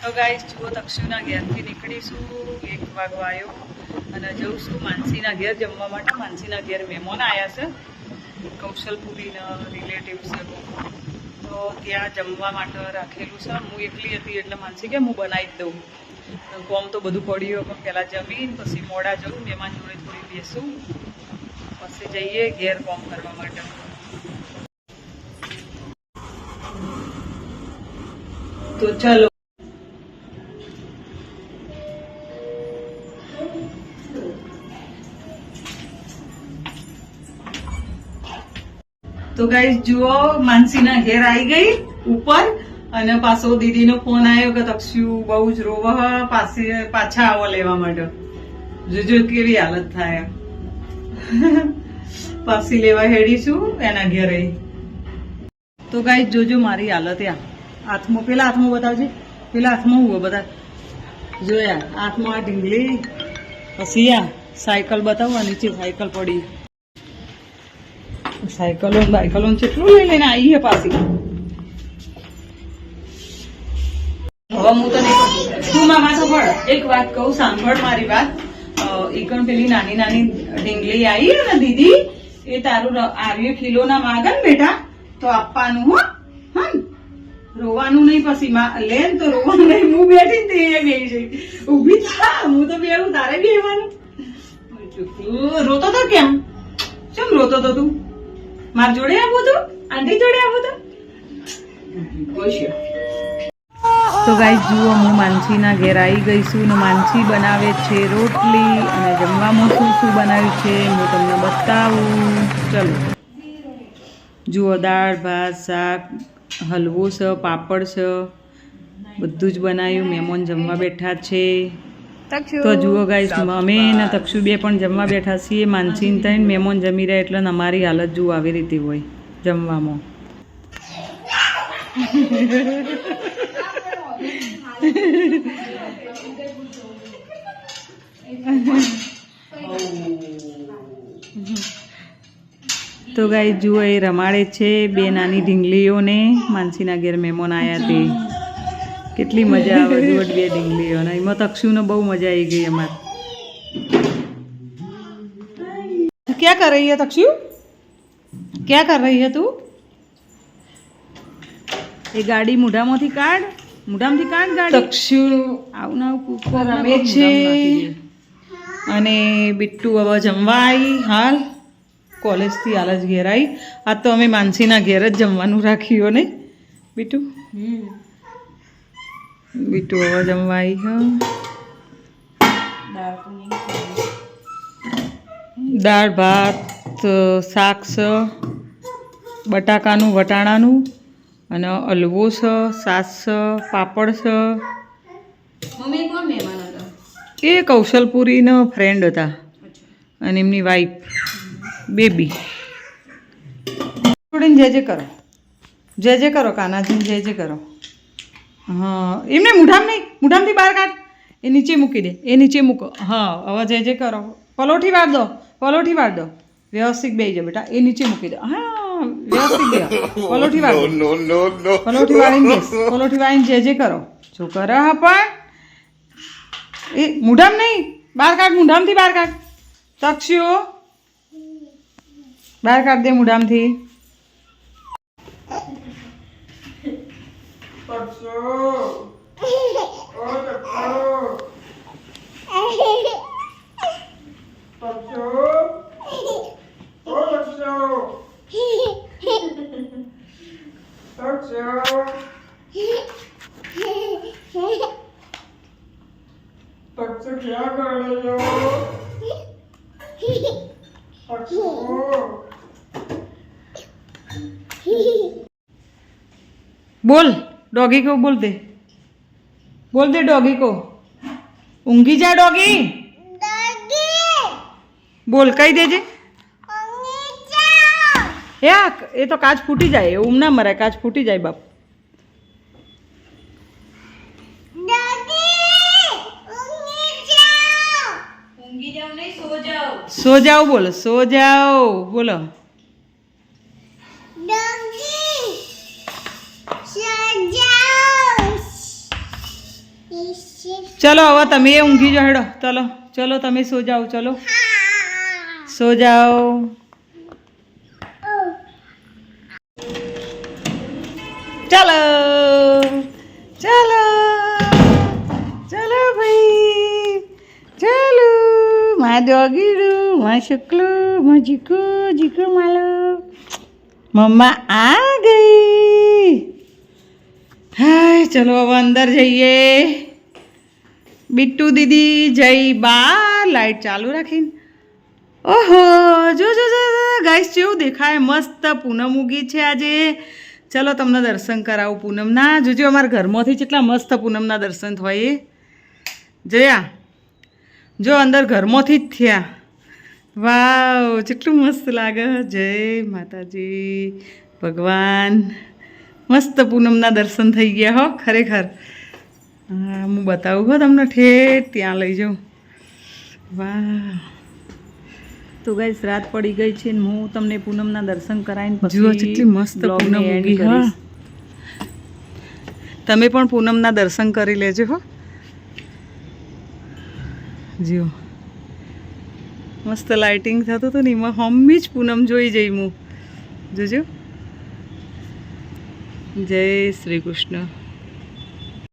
તો ગાઈસ જુઓ તક્ષુના ઘેરથી નીકળીશું 1 વાગવા આવ્યો અને જઉં છું માનસીના ઘેર જમવા માટે. માનસીના ઘેર મહેમાન આવ્યા છે, કૌશલપુરીના રિલેટિવ્સ છે, તો ત્યાં જમવા માટે રાખેલું છે. હું એકલી હતી એટલે માનસી કે હું બનાવી જ દઉં. કોમ તો બધું પડ્યું પણ પહેલાં જમીન પછી મોડા જવું, મહેમાન જોડે થોડી બેસું, પછી જઈએ ઘેર કોમ કરવા માટે. તો ચાલો. તો ગાઈસ જુઓ માનસીના ઘેર આવી ગઈ ઉપર અને પાછો દીદીનો ફોન આવ્યો કે તક્ષુ બહુ જ રોવ, પાછા આવો લેવા માટે. જોજો કેવી હાલત થાય. પાછી લેવા હેડીશું એના ઘેરે. તો ગાઈસ જોજો મારી હાલત. હાથમાં પેલા હાથમાં બતાવજે, પેલા હાથમાં હું બધા જોયા હાથમાં આ ઢીંગલી, પછી આ સાયકલ બતાવો, નીચે સાયકલ પડી. સાયકલો બાયકલો કેટલું લઈ લઈને આવી છે પાછી. હવે હું તને તું મામા તો પડ એક વાત કહું, સાંભળ મારી વાત. એકણ પેલી નાની નાની ઢીંગલી આવી ને દીદી, એ તારું આવ્યું કિલો ના માગે ને બેટા તો આપવાનું. હો હા, રોવાનું નહીં. પછી લે ને તો રોવાનું નહીં. હું બેઠી ને તે ગઈ છે ઉભી થા, હું તો બેવું તારે બેવાનું. રોતો તો કેમ? કેમ રોતો તો તું? માર જોડે આવું હતું, આંટી જોડે આવું હતું. તો ગાઈસ જુઓ હું માનસીના ઘેર આવી ગઈ છું ને માનસી બનાવે છે રોટલી અને જમવામાં શું શું બનાવ્યું છે હું તમને બતાવું. ચલો જુઓ દાળ ભાત શાક હલવો છે, પાપડ છે, બધું જ બનાવ્યું. મહેમાન જમવા બેઠા છે. તો જુઓ ગાઈસ અમે ને તક્ષુ બે પણ જમવા બેઠા છીએ. માનસીને થઈને મહેમાન જમી રહ્યા એટલે અમારી હાલત જુઓ આવી રીતે હોય જમવામાં. તો ગાઈસ જુઓ એ રમાડે છે બે નાની ઢીંગલીઓને. માનસીના ઘેર મહેમાન આવ્યા તે કેટલી મજા આવે. જુઓ બે ઢીંગલીઓને. એમાં તક્ષુને બહુ મજા આવી ગઈ અમારે. क्या कर रही है तक्षु? क्या कर रही है તું? એ ગાડી મોઢામાંથી કાઢ, મોઢામાંથી કાઢ ગાડી. તક્ષુ આવું ના કૂકો રમે છે અને બિટ્ટુ હવે જમવા આવી. હાલ કોલેજથી હાલ જ ઘેર આવી. આ તો અમે માનસીના ઘેર જ જમવાનું રાખ્યું ને બિટ્ટુ. બિટ્ટુ હવે જમવા આવી. દાળ ભાત શાક છે, બટાકાનું વટાણાનું અને હલવો છે, સાસ છે, પાપડ છે. મમ્મી કોણ મહેમાન હતા? એ કૌશલપુરીનો ફ્રેન્ડ હતા અને એમની વાઈફ બેબી. છોડીને જે કરો, જે કરો કાનાજીને જે કરો. હા એમને મૂઢામ નહીં, મૂઢામથી બહાર કાઢ. એ નીચે મૂકી દે, એ નીચે મૂકો. હા હવે જે કરો. પલોઠી વાર દો, પલોઠી વાર દો. વ્યવસ્થિત બેસી જાઓ બેટા. એ નીચે મૂકી દો. હા વ્યવસ્થિત બે. પલોઠી વાર દો, પલોઠી વાળીને બેસ. પલોઠી વાળીને જે કરો. શું કરે હા પણ એ મૂઢામ નહીં, બહાર કાઢ. મૂઢામથી બહાર કાઢ. તક્ષુ બહાર કાઢ દે મૂઢામથી. क्या कर रही हो? बोल डॉगी को बोल दे, बोल दे डॉगी को. ઊંઘી જા ડોગી. બોલ કઈ દેજે. એ તો કાચ ફૂટી જાય. એવું ના મરાય, કાચ ફૂટી જાય બાપ. सो जाओ बोलो, सो जाओ बोलो. ચલો હવે તમે ઊંઘી જાઓ, હેડો ચલો ચલો તમે સો જાઓ, ચલો સો જાઓ. ચાલો ચાલો ચાલો ભાઈ ચાલો. મા દોગીડું, મા શુક્લું, મા જીકુ જીકુ માલો, મમ્મા આ ગઈ. હાય ચલો હવે અંદર જઈએ. બિટ્ટુ દીદી જય બા લાઈટ ચાલુ રાખીને. ઓહો જો જો જો ગાઈસ કેવું દેખાય, મસ્ત પૂનમ ઉગી છે આજે. ચલો તમને દર્શન કરાવું પૂનમના. જોજો અમારા ઘરમાંથી કેટલા મસ્ત પૂનમના દર્શન થાય એ જયા. જો અંદર ઘરમાંથી જ થયા. વાવ કેટલું મસ્ત લાગે. જય માતાજી ભગવાન. મસ્ત પૂનમના દર્શન થઈ ગયા હો ખરેખર. હા હું બતાવું હો તમને, ઠેઠ ત્યાં લઈ જાઉં. વાહ. તો ગાઈસ રાત પડી ગઈ છે ને હું તમને પૂનમના દર્શન કરાવીને પછી જુઓ કેટલી મસ્ત પૂનમ ઉગી. હા તમે પણ પૂનમના દર્શન કરી લેજો હો. જુઓ મસ્ત લાઇટિંગ થતું હતું ને એમાં હમ્મી જ પૂનમ જોઈ જઈ હું. જોજો. જય શ્રી કૃષ્ણ.